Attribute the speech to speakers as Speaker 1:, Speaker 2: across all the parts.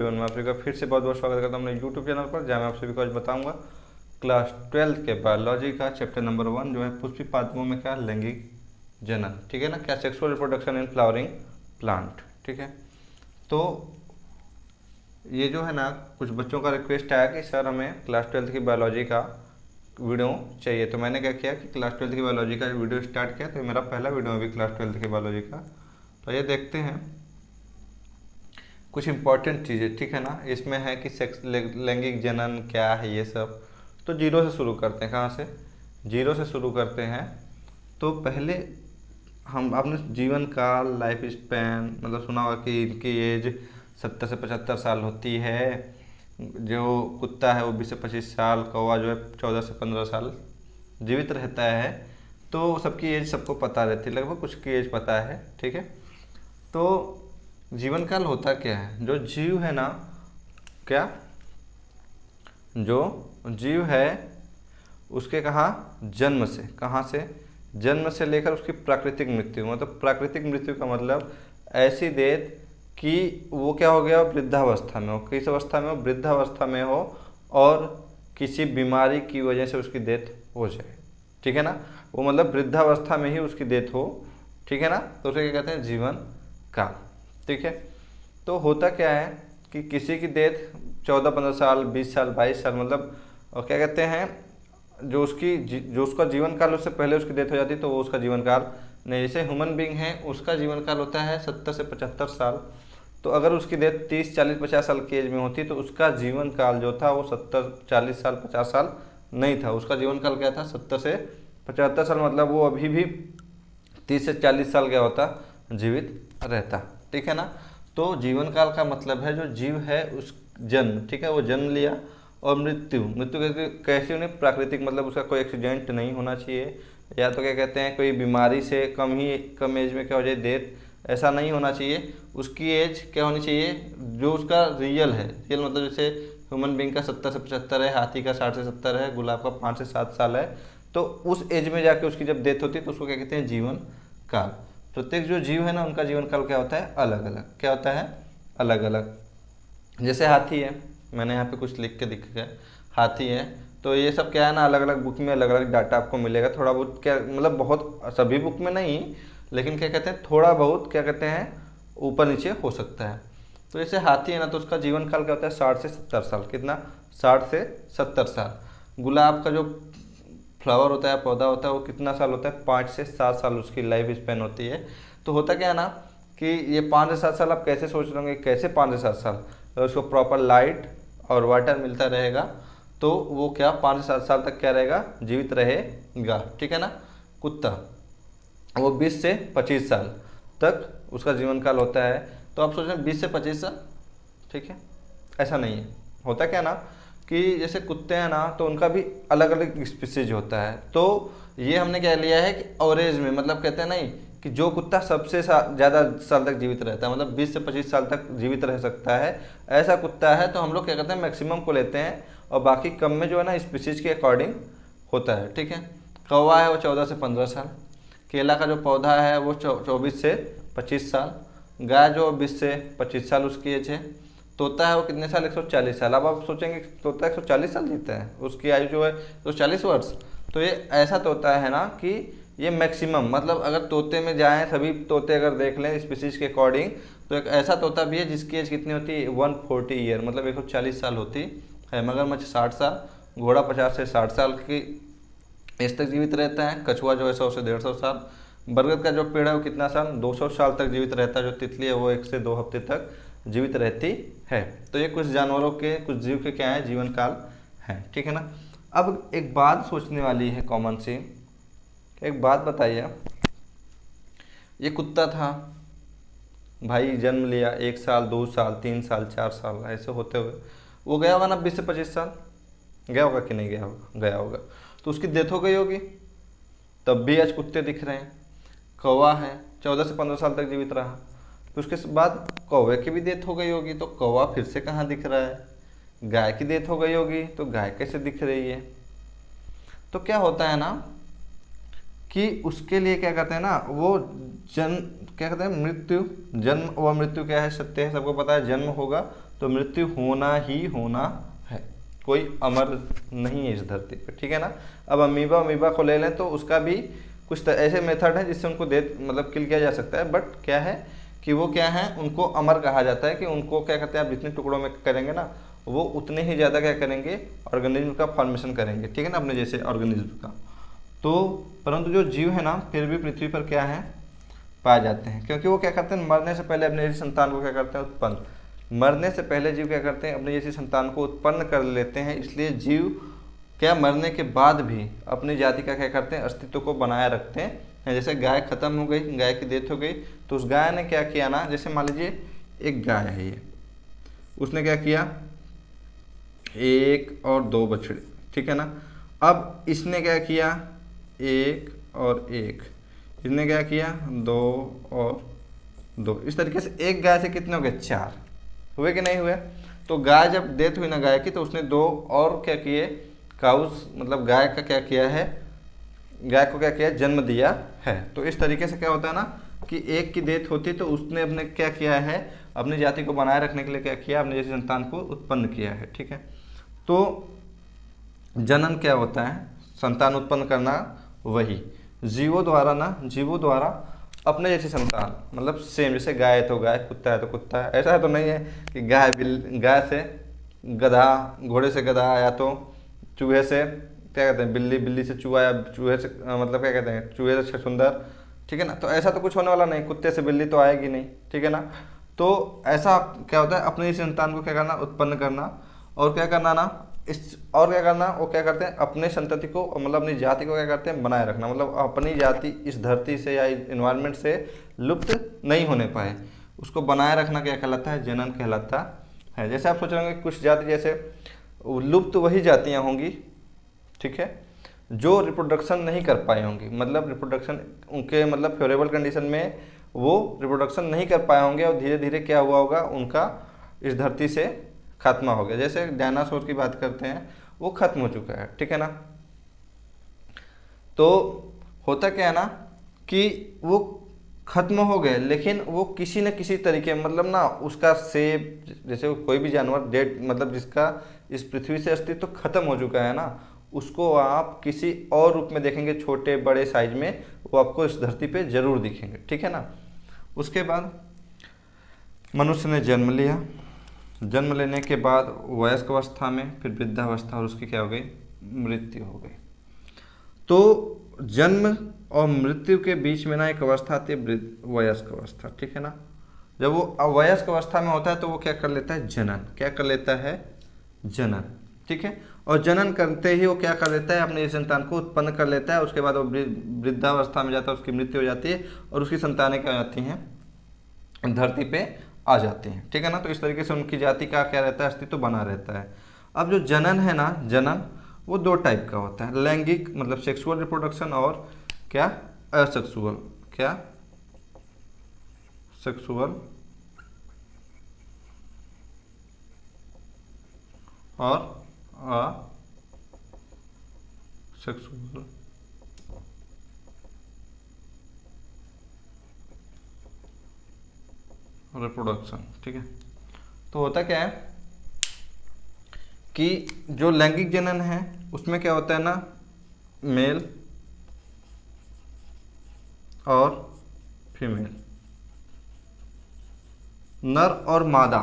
Speaker 1: Everyone, मैं आप सभी का फिर से बहुत बहुत स्वागत करता हूँ अपने यूट्यूब चैनल पर, जहाँ मैं आप सभी को आज बताऊंगा क्लास 12th के बायोलॉजी का चैप्टर नंबर 1 जो है पुष्पी पादपों में क्या लैंगिक जनन, ठीक है ना, क्या sexual reproduction in flowering plant, ठीक है। तो ये जो है ना, कुछ बच्चों का रिक्वेस्ट आया कि सर हमें क्लास 12th की बायोलॉजी का वीडियो चाहिए, तो मैंने क्या किया कि क्लास 12th की बायोलॉजी का वीडियो स्टार्ट किया। तो मेरा पहला वीडियो है अभी क्लास 12th की बायोलॉजी का, तो ये देखते हैं कुछ इंपॉर्टेंट चीज़ें, ठीक है ना। इसमें है कि सेक्स लैंगिक जनन क्या है ये सब। तो जीरो से शुरू करते हैं, कहाँ से, जीरो से शुरू करते हैं। तो पहले हम आपने जीवन काल, लाइफ स्पैन, मतलब सुना होगा कि इनकी एज 70 से 75 साल होती है। जो कुत्ता है वो 20 से 25 साल, कौवा जो है 14 से 15 साल जीवित रहता है। तो सबकी एज सबको पता रहती है, लगभग कुछ की एज पता है, ठीक है। तो जीवन काल होता क्या है, जो जीव है ना, क्या जो जीव है उसके जन्म से, कहाँ से, जन्म से लेकर उसकी प्राकृतिक मृत्यु, मतलब प्राकृतिक मृत्यु का मतलब ऐसी डेथ कि वो क्या हो गया, वृद्धावस्था में हो। किस अवस्था में हो, वृद्धावस्था में हो, और किसी बीमारी की वजह से उसकी डेथ हो जाए, ठीक है ना। वो मतलब वृद्धावस्था में ही उसकी डेथ हो, ठीक है ना। तो उसे क्या कहते हैं, जीवन काल, ठीक है। तो होता क्या है कि किसी की डेथ 14-15 साल, 20 साल, 22 साल, मतलब और क्या कहते हैं, जो उसका जीवन काल उससे पहले उसकी डेथ हो जाती है तो वो उसका जीवन काल नहीं। जैसे ह्यूमन बीइंग है, उसका जीवन काल होता है 70 से 75 साल। तो अगर उसकी डेथ 30, 40, 50 साल की एज में होती तो उसका जीवन काल जो था वो 70, 40 साल, 50 साल नहीं था। उसका जीवन काल क्या था, 70 से 75 साल, मतलब वो अभी भी 30 से 40 साल क्या होता, जीवित रहता, ठीक है ना। तो जीवन काल का मतलब है जो जीव है उस जन्म, ठीक है, वो जन्म लिया, और मृत्यु, मृत्यु कैसी होनी, प्राकृतिक, मतलब उसका कोई एक्सीडेंट नहीं होना चाहिए, या तो क्या कहते हैं कोई बीमारी से कम एज में क्या हो जाए डेथ, ऐसा नहीं होना चाहिए। उसकी एज क्या होनी चाहिए, जो उसका रियल है, रियल मतलब जैसे ह्यूमन बींग का 70 से 75 है, हाथी का 60 से 70 है, गुलाब का 5 से 7 साल है। तो उस एज में जाके उसकी जब डेथ होती है तो उसको क्या कहते हैं, जीवन काल। प्रत्येक जो जीव है ना उनका जीवन काल क्या होता है, अलग अलग, क्या होता है, अलग अलग। जैसे हाथी है, मैंने यहाँ पे कुछ लिख के दिख गया, हाथी है, तो ये सब क्या है ना, अलग अलग बुक में अलग अलग डाटा आपको मिलेगा। थोड़ा बहुत क्या, मतलब बहुत सभी बुक में नहीं, लेकिन क्या कहते हैं थोड़ा बहुत क्या कहते हैं ऊपर नीचे हो सकता है। तो जैसे हाथी है ना, तो उसका जीवन काल क्या होता है 60 से 70 साल, कितना, 60 से 70 साल। गुलाब का जो फ्लावर होता है, पौधा होता है, वो कितना साल होता है, 5 से 7 साल उसकी लाइफ स्पेन होती है। तो होता क्या है ना कि ये 5 से 7 साल, आप कैसे सोच रहे होंगे कैसे 5 से 7 साल, अगर उसको प्रॉपर लाइट और वाटर मिलता रहेगा तो वो क्या 5 से 7 साल तक क्या रहेगा, जीवित रहेगा, ठीक है ना। कुत्ता वो 20 से 25 साल तक उसका जीवन काल होता है। तो आप सोच रहे हैं 20 से 25 साल, ठीक है, ऐसा नहीं है। होता क्या ना कि जैसे कुत्ते हैं ना, तो उनका भी अलग अलग स्पीसीज होता है। तो ये हमने क्या लिया है कि एवरेज में, मतलब कहते हैं नहीं कि जो कुत्ता सबसे ज़्यादा साल तक जीवित रहता है, मतलब 20 से 25 साल तक जीवित रह सकता है, ऐसा कुत्ता है तो हम लोग क्या करते हैं मैक्सिमम को लेते हैं, और बाकी कम में जो है ना स्पीसीज के अकॉर्डिंग होता है, ठीक है। कौवा है वो 14 से 15 साल, केला का जो पौधा है वो 24 से 25 साल, गाय जो 20 से 25 साल उसकी एज है, तोता है वो कितने साल, 140 साल। अब आप सोचेंगे तोता 140 साल जीता है, उसकी आयु जो है 140 वर्ष। तो ये ऐसा तोता है ना कि ये मैक्सिमम, मतलब अगर तोते में जाएं, सभी तोते अगर देख लें स्पीसीज के अकॉर्डिंग, तो एक ऐसा तोता भी है जिसकी एज कितनी होती है, 140 ईयर, मतलब 140 साल होती है। मगरमच्छ 60 साल, घोड़ा 50 से 60 साल की एज तक जीवित रहता है, कछुआ जो है 100 से 150 साल, बरगद का जो पेड़ है वो कितना साल, 200 साल तक जीवित रहता है, जो तितली है वो 1 से 2 हफ्ते तक जीवित रहती है। तो ये कुछ जानवरों के, कुछ जीव के क्या है, जीवन काल है, ठीक है ना। अब एक बात सोचने वाली है कॉमन सी, एक बात बताइए, ये कुत्ता था भाई, जन्म लिया, 1 साल, 2 साल, 3 साल, 4 साल, ऐसे होते हुए वो गया होगा ना 20 से 25 साल, गया होगा कि नहीं गया होगा, गया होगा। तो उसकी डेथ हो गई होगी, तब भी आज कुत्ते दिख रहे हैं। कौवा है 14 से 15 साल तक जीवित रहा, तो उसके बाद कौवे की भी डेथ हो गई होगी, तो कौवा फिर से कहाँ दिख रहा है। गाय की डेथ हो गई होगी, तो गाय कैसे दिख रही है। तो क्या होता है ना कि उसके लिए क्या कहते हैं ना, वो जन्म, क्या कहते हैं, मृत्यु, जन्म व मृत्यु क्या है, सत्य है, सबको पता है, जन्म होगा तो मृत्यु होना ही होना है, कोई अमर नहीं है इस धरती पे, ठीक है ना। अब अमीबा को ले लें तो उसका भी कुछ ऐसे मेथड है जिससे उनको डेथ मतलब किल किया जा सकता है, बट क्या है कि वो क्या है, उनको अमर कहा जाता है कि उनको क्या कहते हैं, आप जितने टुकड़ों में करेंगे ना वो उतने ही ज़्यादा क्या करेंगे, ऑर्गेनिज्म का फॉर्मेशन करेंगे, ठीक है ना, अपने जैसे ऑर्गेनिज्म का। तो परंतु जो जीव है ना फिर भी पृथ्वी पर क्या है, पाए जाते हैं, क्योंकि वो क्या करते हैं, मरने से पहले अपने जैसी संतान को क्या करते हैं, उत्पन्न, मरने से पहले जीव क्या करते हैं, अपनी जैसी संतान को उत्पन्न कर लेते हैं। इसलिए जीव क्या मरने के बाद भी अपनी जाति का क्या करते हैं, अस्तित्व को बनाए रखते हैं। जैसे गाय खत्म हो गई, गाय की डेथ हो गई, तो उस गाय ने क्या किया ना, जैसे मान लीजिए एक गाय है ये, उसने क्या किया, 1 और 2 बछड़े, ठीक है ना। अब इसने क्या किया, 1 और 1, इसने क्या किया, 2 और 2, इस तरीके से एक गाय से कितने हो गए, 4 हुए कि नहीं हुए। तो गाय जब डेथ हुई ना गाय की, तो उसने 2 और क्या किए, काउस मतलब गाय का क्या किया है, गाय को क्या किया, जन्म दिया है। तो इस तरीके से क्या होता है ना कि एक की डेथ होती तो उसने अपने क्या किया है, अपनी जाति को बनाए रखने के लिए क्या किया, अपने जैसे संतान को उत्पन्न किया है, ठीक है। तो जनन क्या होता है, संतान उत्पन्न करना, वही जीवों द्वारा अपने जैसी संतान, मतलब सेम, जैसे गाय है तो गाय, कुत्ता है तो कुत्ता है। ऐसा तो नहीं है कि गाय से गधा, घोड़े से गधा, या तो चूहे से क्या कहते हैं बिल्ली से चूहा, या चूहे से मतलब क्या कहते हैं चूहे से छछूंदर, ठीक है ना। तो ऐसा तो कुछ होने वाला नहीं, कुत्ते से बिल्ली तो आएगी नहीं, ठीक है ना। तो ऐसा क्या होता है, अपनी संतान को क्या करना, उत्पन्न करना, और क्या करना ना और क्या करना, वो क्या करते हैं, अपने संतति को मतलब अपनी जाति को क्या करते हैं, बनाए रखना, मतलब अपनी जाति इस धरती से या इन्वायरमेंट से लुप्त नहीं होने पाए, उसको बनाए रखना क्या कहलाता है, जनन कहलाता है। जैसे आप सोच रहे होंगे कुछ जाति जैसे लुप्त वही जातियाँ होंगी, ठीक है, जो रिप्रोडक्शन नहीं कर पाए होंगी, मतलब रिप्रोडक्शन उनके मतलब फेवरेबल कंडीशन में वो रिप्रोडक्शन नहीं कर पाए होंगे, और धीरे धीरे क्या हुआ होगा, उनका इस धरती से खात्मा हो गया। जैसे डायनासोर की बात करते हैं, वो खत्म हो चुका है, ठीक है ना। तो होता क्या है ना कि वो खत्म हो गए, लेकिन वो किसी न किसी तरीके मतलब ना उसका शेप, जैसे कोई भी जानवर डेड मतलब जिसका इस पृथ्वी से अस्तित्व खत्म हो चुका है ना, उसको आप किसी और रूप में देखेंगे, छोटे बड़े साइज में, वो आपको इस धरती पे जरूर दिखेंगे, ठीक है ना। उसके बाद मनुष्य ने जन्म लिया, जन्म लेने के बाद वयस्क अवस्था में, फिर वृद्धावस्था, और उसकी क्या हो गई, मृत्यु हो गई। तो जन्म और मृत्यु के बीच में ना एक अवस्था आती है, वयस्क अवस्था, ठीक है ना। जब वो वयस्क अवस्था में होता है तो वो क्या कर लेता है, जनन, क्या कर लेता है, जनन, ठीक है। और जनन करते ही वो क्या कर लेता है, अपने संतान को उत्पन्न कर लेता है। उसके बाद वो वृद्धावस्था में जाता है, उसकी मृत्यु हो जाती है, और उसकी संतानें क्या हो जाती हैं, धरती पे आ जाती हैं, ठीक है ना। तो इस तरीके से उनकी जाति का क्या रहता है, अस्तित्व बना रहता है। अब जो जनन है ना, जनन वो 2 टाइप का होता है, लैंगिक मतलब सेक्सुअल रिप्रोडक्शन, और क्या, असेक्सुअल, क्या, सेक्सुअल और असेक्सुअल रिप्रोडक्शन, ठीक है। तो होता क्या है कि जो लैंगिक जनन है उसमें क्या होता है ना, मेल और फीमेल, नर और मादा,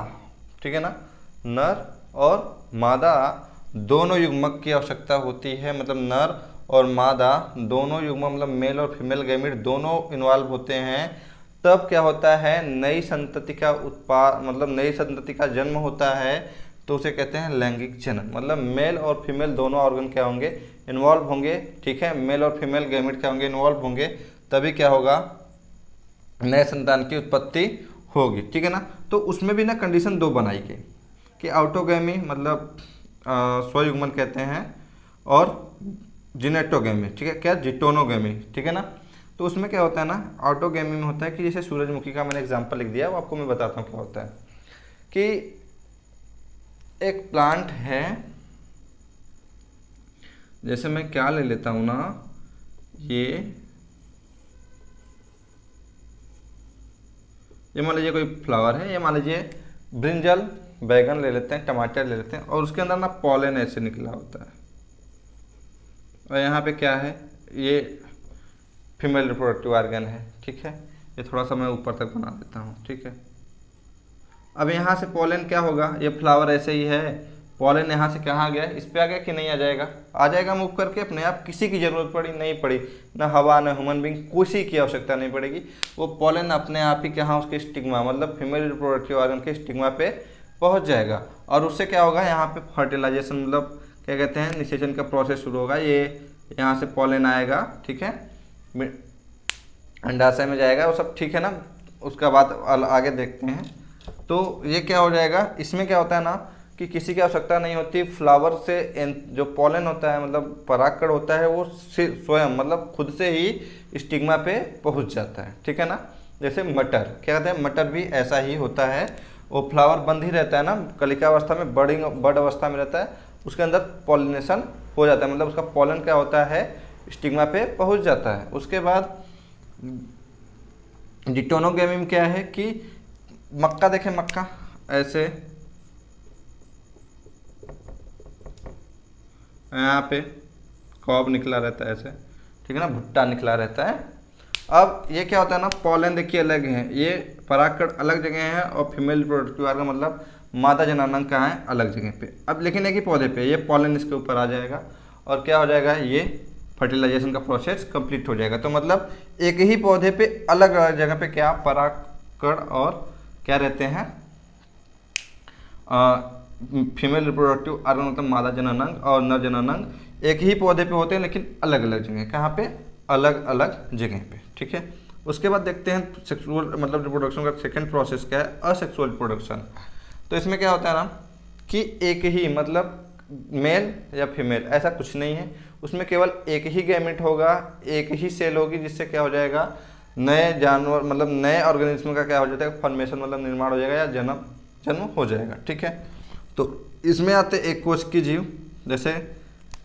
Speaker 1: ठीक है ना, नर और मादा दोनों युग्मक की आवश्यकता होती है। मतलब नर और मादा दोनों युग्मक मतलब मेल और फीमेल गैमीट दोनों इन्वॉल्व होते हैं, तब क्या होता है, नई संतति का उत्पाद मतलब नई संतति का जन्म होता है, तो उसे कहते हैं लैंगिक जनन। मतलब मेल और फीमेल दोनों ऑर्गन क्या होंगे, इन्वॉल्व होंगे, ठीक है, मेल और फीमेल गैमीट क्या होंगे, इन्वॉल्व होंगे, तभी क्या होगा, नए संतान की उत्पत्ति होगी, ठीक है ना। तो उसमें भी ना कंडीशन 2 बनाई गई कि ऑटोगैमी मतलब स्वयुग्मन कहते हैं, और जिनेटोगैमी, ठीक है, क्या, जिटोनोगैमी, ठीक है ना। तो उसमें क्या होता है ना, ऑटोगैमी में होता है कि जैसे सूरजमुखी का मैंने एग्जांपल लिख दिया, वो आपको मैं बताता हूँ क्या होता है कि एक प्लांट है, जैसे मैं क्या ले लेता हूँ ना, ये मान लीजिए कोई फ्लावर है, ये मान लीजिए ब्रिंजल बैगन ले लेते हैं, टमाटर ले लेते हैं, और उसके अंदर ना पॉलन ऐसे निकला होता है, और यहाँ पे क्या है, ये फीमेल रिप्रोडक्टिव ऑर्गन है। ठीक है, ये थोड़ा सा मैं ऊपर तक बना देता हूँ। ठीक है, अब यहाँ से पॉलन क्या होगा, ये फ्लावर ऐसे ही है, पॉलन यहाँ से कहाँ गया, इस पे आ गया कि नहीं आ जाएगा, आ जाएगा मूव करके अपने आप, किसी की ज़रूरत पड़ी नहीं पड़ी, ना हवा ना ह्यूमन बींग, किसी की आवश्यकता नहीं पड़ेगी, वो पॉलन अपने आप ही कहाँ उसके स्टिग्मा मतलब फीमेल रिप्रोडक्टिव ऑर्गन के स्टिग्मा पे पहुँच जाएगा, और उससे क्या होगा, यहाँ पे फर्टिलाइजेशन मतलब क्या कहते हैं, निषेचन का प्रोसेस शुरू होगा। ये यहाँ से पॉलन आएगा, ठीक है, अंडाशय में जाएगा, वो सब ठीक है ना। उसका बाद आगे देखते हैं, तो ये क्या हो जाएगा, इसमें क्या होता है ना कि किसी की आवश्यकता नहीं होती, फ्लावर से जो पॉलन होता है मतलब परागकण होता है वो स्वयं मतलब खुद से ही स्टिग्मा पे पहुंच जाता है। ठीक है ना, जैसे मटर, क्या कहते हैं, मटर भी ऐसा ही होता है, वो फ्लावर बंद ही रहता है ना, कलिकावस्था में बर्ड अवस्था में रहता है, उसके अंदर पॉलिनेशन हो जाता है, मतलब उसका पॉलन क्या होता है, स्टिग्मा पे पहुंच जाता है। उसके बाद डिटोनोगेमी में क्या है कि मक्का देखें, मक्का ऐसे यहाँ पे कॉब निकला रहता है ऐसे, ठीक है ना, भुट्टा निकला रहता है। अब ये क्या होता है ना, पॉलन देखिए अलग है, ये परागकण अलग जगह है, और फीमेल रिप्रोडक्टिव ऑर्गन मतलब मादा जनानांग कहाँ है, अलग जगह पे। अब लेकिन एक ही पौधे पे ये पॉलन इसके ऊपर आ जाएगा, और क्या हो जाएगा, ये फर्टिलाइजेशन का प्रोसेस कंप्लीट हो जाएगा। तो मतलब एक ही पौधे पे अलग अलग जगह पे क्या परागकण और क्या रहते हैं, फीमेल रिप्रोडक्टिव ऑर्गन मतलब मादा जननांग और नर जननांग एक ही पौधे पे होते हैं, लेकिन अलग अलग जगह, कहाँ पे, अलग अलग जगह पे। ठीक है, उसके बाद देखते हैं सेक्सुअल मतलब रिप्रोडक्शन का सेकंड प्रोसेस क्या है, असेक्सुअल रिप्रोडक्शन। तो इसमें क्या होता है ना कि एक ही मतलब मेल या फीमेल ऐसा कुछ नहीं है, उसमें केवल एक ही गैमेट होगा, एक ही सेल होगी, जिससे क्या हो जाएगा, नए जानवर मतलब नए ऑर्गेनिज्म का क्या हो जाता है, फॉर्मेशन मतलब निर्माण हो जाएगा या जन्म हो जाएगा। ठीक है, तो इसमें आते एक कोशिकीय जीव, जैसे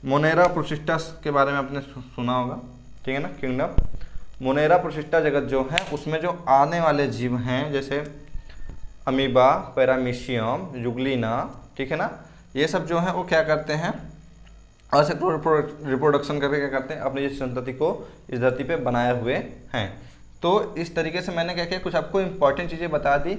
Speaker 1: मोनेरा प्रोसिस्टा के बारे में आपने सुना होगा, ठीक है ना, किंगडम मोनेरा प्रोसिस्टा जगत जो है उसमें जो आने वाले जीव हैं, जैसे अमीबा, पैरामीशियम, जुगलिना, ठीक है ना, ये सब जो है वो क्या करते हैं, असेक्सुअल रिप्रोडक्शन करके क्या करते हैं, अपनी संतति को इस धरती पे बनाए हुए हैं। तो इस तरीके से मैंने क्या किया, कुछ आपको इंपॉर्टेंट चीज़ें बता दी।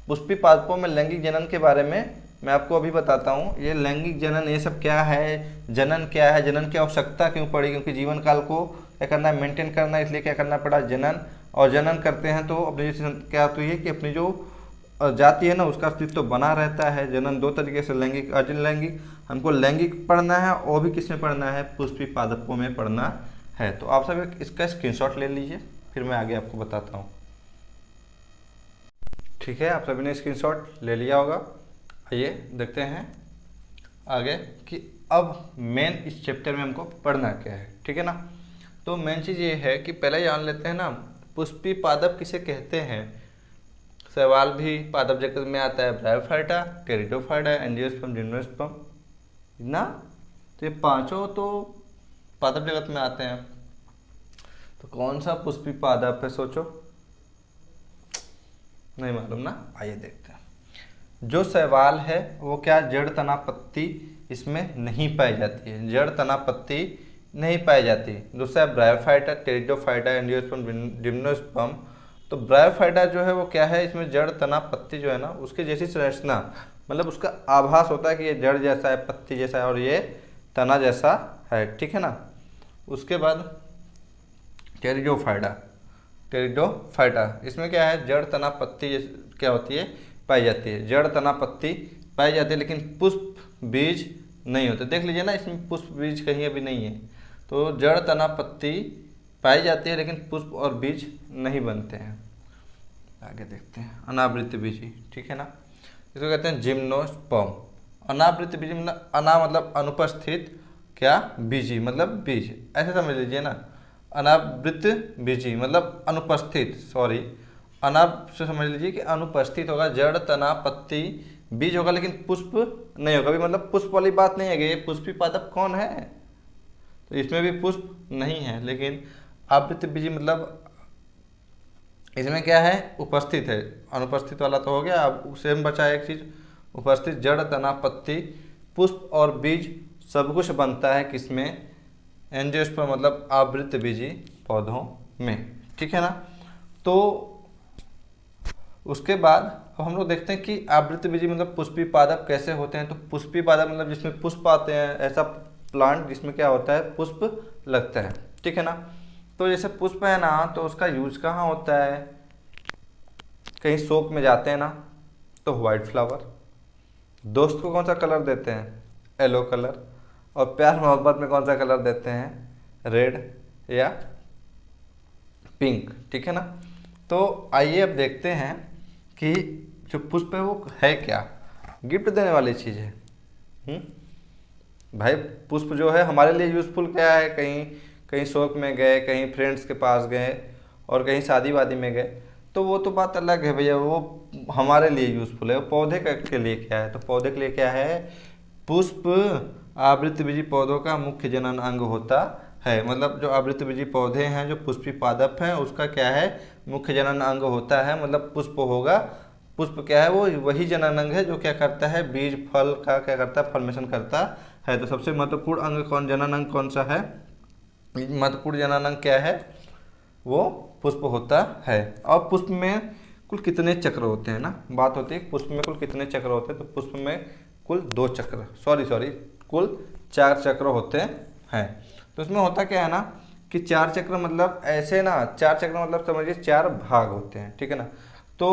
Speaker 1: पुष्पी पादपों में लैंगिक जनन के बारे में मैं आपको अभी बताता हूँ। ये लैंगिक जनन ये सब क्या है, जनन क्या है, जनन की आवश्यकता क्यों पड़ी, क्योंकि जीवन काल को क्या करना है, मेंटेन करना है, इसलिए क्या करना पड़ा, जनन। और जनन करते हैं तो अपनी क्या होती है कि अपनी जो जाति है ना उसका अस्तित्व तो बना रहता है। जनन दो तरीके से, लैंगिक अजन लैंगिक। हमको लैंगिक पढ़ना है, और भी किस में पढ़ना है, पुष्पी पादपों में पढ़ना है। तो आप सब इसका स्क्रीनशॉट ले लीजिए, फिर मैं आगे आपको बताता हूँ। ठीक है, आप सभी ने स्क्रीनशॉट ले लिया होगा। आइए देखते हैं आगे कि अब मेन इस चैप्टर में हमको पढ़ना क्या है। ठीक है ना, तो मेन चीज़ ये है कि पहले जान लेते हैं ना पुष्पी पादप किसे कहते हैं। सवाल भी पादप जगत में आता है, ब्रायोफाइटा, टेरिडोफाइटा, एंजियोस्पर्म, जिम्नोस्पर्म ना, तो ये पांचों तो पादप जगत में आते हैं। तो कौन सा पुष्पी पादप है, सोचो, नहीं मालूम ना। आइए देखते हैं। जो शैवाल है वो क्या, जड़ तना पत्ती इसमें नहीं पाई जाती है, जड़ तना पत्ती नहीं पाई जाती। दूसरा है ब्रायोफाइटा, टेरिडोफाइटा, एंजियोस्पर्म, जिम्नोस्पर्म। तो ब्रायोफाइटा जो है वो क्या है, इसमें जड़ तना पत्ती जो है ना उसके जैसी संरचना, मतलब उसका आभास होता है कि ये जड़ जैसा है, पत्ती जैसा है, और ये तना जैसा है। ठीक है ना, उसके बाद टेरिडोफाइटा, टेरिडोफाइटा इसमें क्या है, जड़ तना पत्ती क्या होती है, पाई जाती है, जड़ तना पत्ती पाई जाती है, लेकिन पुष्प बीज नहीं होते। देख लीजिए ना, इसमें पुष्प बीज कहीं अभी नहीं है। तो जड़ तना पत्ती पाई जाती है, लेकिन पुष्प और बीज नहीं बनते हैं। आगे देखते हैं अनावृत बीजी। ठीक है ना, इसको कहते हैं जिम्नोस्पर्म। अनावृत बीजी मतलब अना मतलब अनुपस्थित, क्या, बीजी मतलब बीज, ऐसे समझ लीजिए ना। अनावृत बीजी मतलब अनुपस्थित, सॉरी, अनाव से समझ लीजिए कि अनुपस्थित होगा, जड़ तना पत्ती बीज होगा, लेकिन पुष्प नहीं होगा। अभी मतलब पुष्प वाली बात नहीं है कि ये पुष्पी पादप कौन है, तो इसमें भी पुष्प नहीं है, लेकिन आवृत बीजी मतलब इसमें क्या है, उपस्थित है। अनुपस्थित वाला तो हो गया, अब सेम बचा एक चीज़, उपस्थित जड़, तना, पत्ती, पुष्प और बीज सब कुछ बनता है किसमें? एंजियोस्पर्म मतलब आवृतबीजी पौधों में, ठीक है ना। तो उसके बाद अब हम लोग देखते हैं कि आवृतबीजी मतलब पुष्पी पादप कैसे होते हैं। तो पुष्पी पादप मतलब जिसमें पुष्प आते हैं, ऐसा प्लांट जिसमें क्या होता है? पुष्प लगता है, ठीक है ना। तो जैसे पुष्प है ना, तो उसका यूज कहाँ होता है? कहीं शौक में जाते हैं ना, तो वाइट फ्लावर। दोस्त को कौन सा कलर देते हैं? Yellow colour. और प्यार मोहब्बत में कौन सा कलर देते हैं? रेड या पिंक, ठीक है ना। तो आइए अब देखते हैं कि जो पुष्प है वो है क्या? गिफ्ट देने वाली चीज़ है। भाई पुष्प जो है हमारे लिए यूज़फुल क्या है? कहीं कहीं शौक में गए, कहीं फ्रेंड्स के पास गए और कहीं शादी वादी में गए, तो वो तो बात अलग है भैया, वो हमारे लिए यूज़फुल है। पौधे के लिए क्या है? तो पौधे के लिए क्या है? पुष्प आवृतबीजी पौधों का मुख्य जनन अंग होता है। मतलब जो आवृतबीजी पौधे हैं, जो पुष्पी पादप हैं, उसका क्या है? मुख्य जनन अंग होता है। मतलब पुष्प होगा, पुष्प क्या है? वो वही जनन अंग है जो क्या करता है? बीज फल का क्या करता है? फॉर्मेशन करता है। तो सबसे महत्वपूर्ण अंग कौन, जनन अंग कौन सा है? महत्वपूर्ण जनन अंग क्या है? वो पुष्प होता है। और पुष्प में कुल कितने चक्र होते हैं ना, बात होती है पुष्प में कुल कितने चक्र होते हैं। तो पुष्प में कुल 2 चक्र, सॉरी कुल 4 चक्र होते हैं। तो इसमें होता क्या है ना कि 4 चक्र मतलब ऐसे ना, 4 चक्र मतलब समझिए 4 भाग होते हैं, ठीक है ना। तो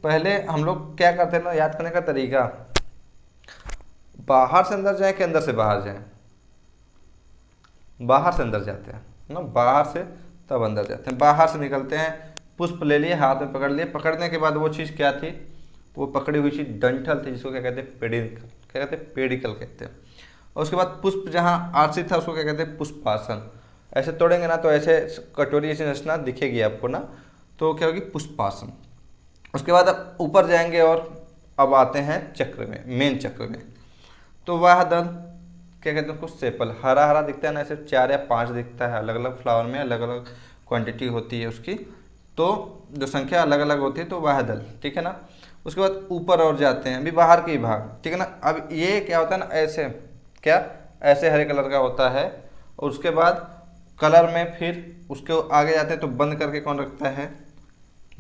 Speaker 1: पहले हम लोग क्या करते हैं ना, याद करने का तरीका, बाहर से अंदर जाए कि अंदर से बाहर जाए? बाहर से अंदर जाते हैं ना, बाहर से तब अंदर जाते हैं। बाहर से निकलते हैं, पुष्प ले लिए, हाथ में पकड़ लिए, पकड़ने के बाद वो चीज़ क्या थी? वो पकड़ी हुई चीज़ डंठल थी, जिसको क्या कहते हैं? पेडिकल, क्या कहते हैं? पेडिकल कहते हैं। और उसके बाद पुष्प जहाँ आश्रित था उसको क्या कहते हैं? पुष्पासन। ऐसे तोड़ेंगे ना तो ऐसे कटोरी ऐसी रचना दिखेगी आपको ना, तो क्या होगी? पुष्पासन। उसके बाद अब ऊपर जाएंगे और अब आते हैं चक्र में, मेन चक्र में। तो वह दल क्या कहते हैं उसको? सेपल। हरा हरा दिखता है ना, ऐसे 4 या 5 दिखता है, अलग अलग फ्लावर में अलग अलग क्वांटिटी होती है उसकी, तो जो संख्या अलग अलग होती है, तो वह दल, ठीक है ना। उसके बाद ऊपर और जाते हैं, अभी बाहर के ही भाग, ठीक है ना। अब ये क्या होता है ना, ऐसे क्या, ऐसे हरे कलर का होता है। और उसके बाद कलर में फिर उसके आगे जाते हैं तो बंद करके कौन रखता है?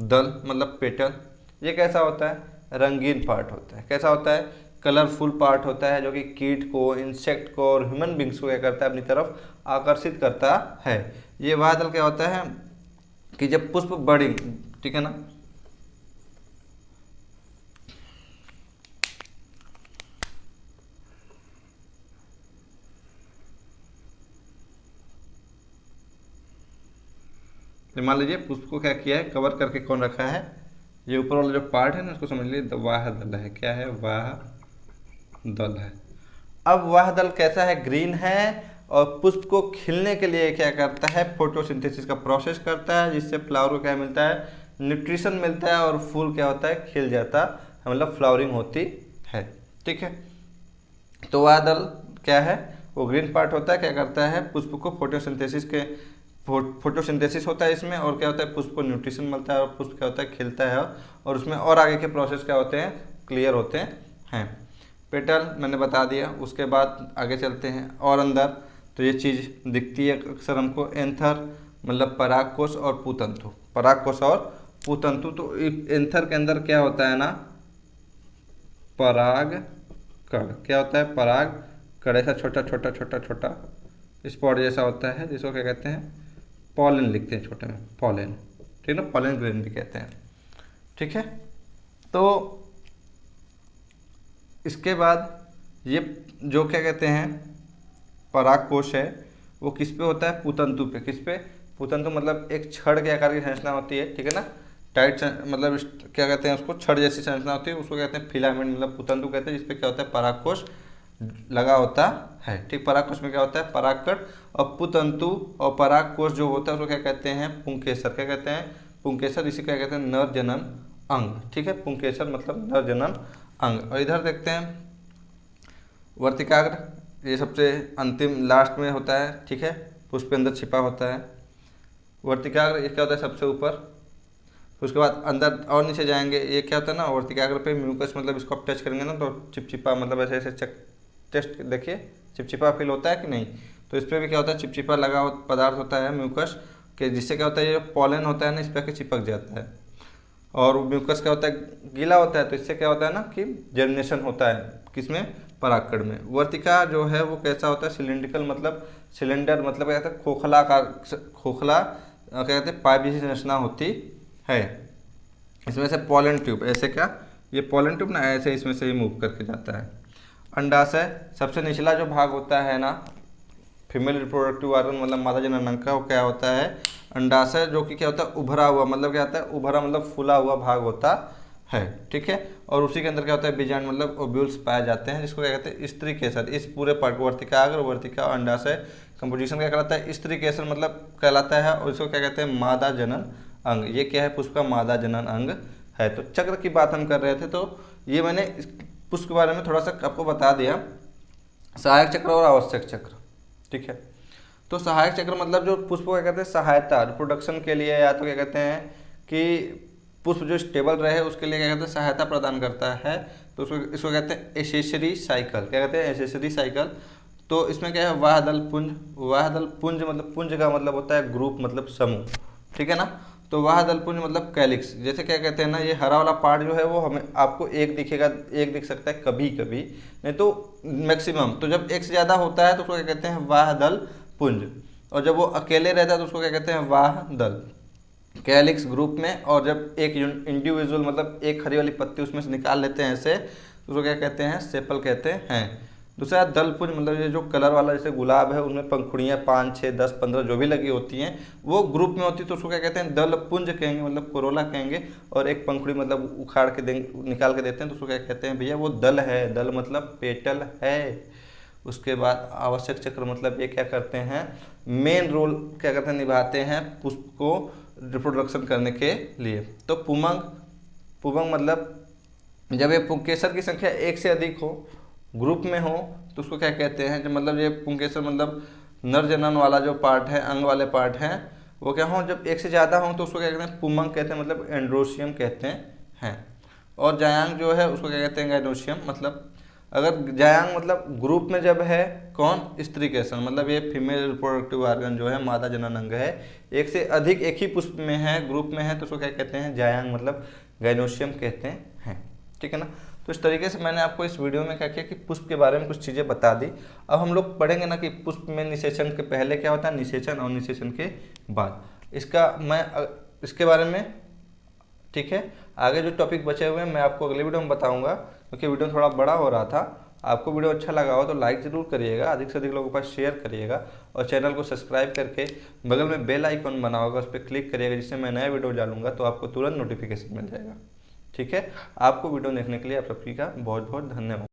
Speaker 1: दल मतलब पेटल। ये कैसा होता है? रंगीन पार्ट होता है। कैसा होता है? कलरफुल पार्ट होता है, जो कि कीट को, इंसेक्ट को और ह्यूमन बींग्स को क्या करता है? अपनी तरफ आकर्षित करता है। ये वह दल क्या होता है कि जब पुष्प बड़ी, ठीक है ना, मान लीजिए पुष्प को क्या किया है? कवर करके कौन रखा है? ये ऊपर वाला जो पार्ट है ना, उसको समझ लीजिए वाह दल है। क्या है? वाह दल है। अब वह दल कैसा है? ग्रीन है। और पुष्प को खिलने के लिए क्या करता है? फोटोसिंथेसिस का प्रोसेस करता है, जिससे फ्लावर को क्या मिलता है? न्यूट्रिशन मिलता है और फूल क्या होता है? खिल जाता है, मतलब फ्लावरिंग होती है, ठीक है। तो वह दल क्या है? वो ग्रीन पार्ट होता है, क्या करता है? पुष्प को फोटोसिंथेसिस होता है इसमें, और क्या होता है? पुष्प को न्यूट्रिशन मिलता है और पुष्प क्या होता है? खिलता है। और उसमें और आगे के प्रोसेस क्या होते हैं? क्लियर होते हैं। पेटल मैंने बता दिया। उसके बाद आगे चलते हैं और अंदर, तो ये चीज़ दिखती है अक्सर हमको, एंथर मतलब परागकोश और पूतंतु। परागकोश और पूतंतु। तो एंथर के अंदर क्या होता है ना? पराग कण। क्या होता है? पराग कण। ऐसा छोटा छोटा छोटा छोटा स्पॉट जैसा होता है, जिसको क्या कहते हैं? पॉलन लिखते हैं छोटे में, पॉलन, ठीक है ना। पॉलन ग्रेन भी कहते हैं, ठीक है। तो इसके बाद ये जो क्या कहते हैं? परागकोश है, वो किस पे होता है? पूतंतु पे। किस पे? पूतंतु मतलब एक छड़ के आकार की संरचना होती है, ठीक है ना। टाइट मतलब क्या कहते हैं उसको? छड़ जैसी संरचना होती है, उसको कहते हैं फिलामेंट, मतलब पूतंतु कहते हैं, जिसपे क्या होता है? परागकोश लगा होता है, ठीक। परागकोश में क्या होता है? परागकण। और पूतंतु और परागकोश जो होता है उसको क्या कहते हैं? पुंकेसर। क्या कहते हैं? पुंकेसर। इसी क्या कहते हैं? नर जनन अंग, ठीक है। पुंकेसर मतलब नर जनन अंग। और इधर देखते हैं वर्तिकाग्र, ये सबसे अंतिम लास्ट में होता है, ठीक है। पुष्प के अंदर छिपा होता है वर्तिकाग्र। ये क्या होता है? सबसे ऊपर। उसके बाद अंदर और नीचे जाएंगे, ये क्या होता है ना, वर्तिकाग्र पे म्यूकस, मतलब इसको आप टच करेंगे ना तो चिपचिपा, मतलब ऐसे ऐसे टेस्ट देखिए चिपचिपा फील होता है कि नहीं। तो इस पर भी क्या होता है, चिपचिपा लगा पदार्थ होता है म्यूकस के, जिससे क्या होता है ये पॉलन होता है ना, इस पर के चिपक जाता है। और म्यूकस क्या होता है, गीला होता है, तो इससे क्या होता है ना कि जर्मिनेशन होता है किसमें, परागकण में। वर्तिका जो है वो कैसा होता है, सिलिंड्रिकल, मतलब सिलेंडर, मतलब क्या कहते हैं खोखला का, खोखला क्या कहते हैं पाइप जैसी संरचना होती है। इसमें से पॉलन ट्यूब, ऐसे क्या, ये पॉलन ट्यूब ना ऐसे इसमें से ही मूव करके जाता है। अंडाशय सबसे निचला जो भाग होता है ना, फीमेल रिप्रोडक्टिव ऑर्गन मतलब मादा जननांग का, वो क्या होता है, अंडाशय, जो कि क्या होता है उभरा हुआ, मतलब क्या होता है उभरा मतलब फूला हुआ भाग होता है, ठीक है। और उसी के अंदर क्या होता है बीजांड मतलब ओव्यूल्स पाए जाते हैं, जिसको क्या कहते हैं स्त्री केसर। इस पूरे पार्ट को वर्तिकाग्र, वर्तिका, अंडाशय कंपोजिशन क्या कहलाता है, स्त्री केसर मतलब कहलाता है। और इसको क्या कहते हैं मादा जनन अंग। ये क्या है, पुष्प का मादा जनन अंग है। तो चक्र की बात हम कर रहे थे, तो ये मैंने पुष्प के बारे में थोड़ा सा आपको बता दिया, सहायक चक्र और आवश्यक चक्र, ठीक है। तो सहायक चक्र मतलब जो पुष्प को क्या कहते हैं सहायता, रिप्रोडक्शन के लिए, या तो क्या कहते हैं कि पुष्प जो स्टेबल रहे उसके लिए क्या कहते हैं सहायता प्रदान करता है, तो इसको कहते हैं एसेसरी साइकिल। क्या कहते हैं एसेसरी साइकिल। तो इसमें क्या है वाह दल पुंज, वाह दल पुंज मतलब पुंज का मतलब होता है ग्रुप, मतलब समूह, ठीक है ना। तो वाह दल पुंज मतलब कैलिक्स, जैसे क्या कहते हैं ना, ये हरा वाला पार्ट जो है वो हमें आपको एक दिखेगा, एक दिख सकता है कभी कभी, नहीं तो मैक्सिमम। तो जब एक से ज़्यादा होता है तो उसको क्या कहते हैं वाह दल पुंज, और जब वो अकेले रहता है तो उसको क्या कहते हैं वाह दल कैलिक्स ग्रुप में। और जब एक इंडिविजुअल मतलब एक हरी वाली पत्ती उसमें से निकाल लेते हैं ऐसे, तो उसको क्या कहते हैं सेपल कहते हैं। दूसरा दलपुंज मतलब ये जो कलर वाला जैसे गुलाब है उनमें पंखुड़ियाँ 5, 6, 10, 15 जो भी लगी होती हैं वो ग्रुप में होती है, तो उसको क्या कहते हैं दलपुंज कहेंगे, मतलब कोरोला कहेंगे। और एक पंखुड़ी मतलब उखाड़ के देंगे, निकाल के देते हैं, तो उसको क्या कहते हैं भैया वो दल है, दल मतलब पेटल है। उसके बाद आवश्यक चक्र मतलब ये क्या करते हैं, मेन रोल क्या करते हैं निभाते हैं पुष्प को रिप्रोडक्शन करने के लिए। तो पुमंग, पुमंग मतलब जब ये पुंकेसर की संख्या एक से अधिक हो, ग्रुप में हो, तो उसको क्या कहते हैं, जब मतलब ये पुंकेसर मतलब नर जनन वाला जो पार्ट है, अंग वाले पार्ट हैं, वो क्या हो जब एक से ज़्यादा हो तो उसको क्या कहते हैं पुमंग कहते हैं, मतलब एंड्रोशियम कहते हैं। और जायांग जो है उसको क्या कहते हैं गाइनोशियम। मतलब अगर जायांग मतलब ग्रुप में जब है कौन, स्त्री केसर, मतलब ये फीमेल रिप्रोडक्टिव ऑर्गन जो है मादा जनन अंग है, एक से अधिक एक ही पुष्प में है, ग्रुप में है, तो उसको क्या कहते हैं जायांग मतलब गाइनोशियम कहते हैं, ठीक है ना। तो इस तरीके से मैंने आपको इस वीडियो में क्या किया कि पुष्प के बारे में कुछ चीज़ें बता दी। अब हम लोग पढ़ेंगे ना कि पुष्प में निषेचन के पहले क्या होता है, निषेचन, और निषेचन के बाद, इसका मैं इसके बारे में, ठीक है। आगे जो टॉपिक बचे हुए हैं मैं आपको अगले वीडियो में बताऊंगा, क्योंकि वीडियो थोड़ा बड़ा हो रहा था। आपको वीडियो अच्छा लगा हो तो लाइक ज़रूर करिएगा, अधिक से अधिक लोगों के पास शेयर करिएगा, और चैनल को सब्सक्राइब करके बगल में बेल आइकन बना होगा उस पर क्लिक करिएगा, जिससे मैं नया वीडियो डालूंगा तो आपको तुरंत नोटिफिकेशन मिल जाएगा, ठीक है। आपको वीडियो देखने के लिए आप सभी का बहुत बहुत धन्यवाद।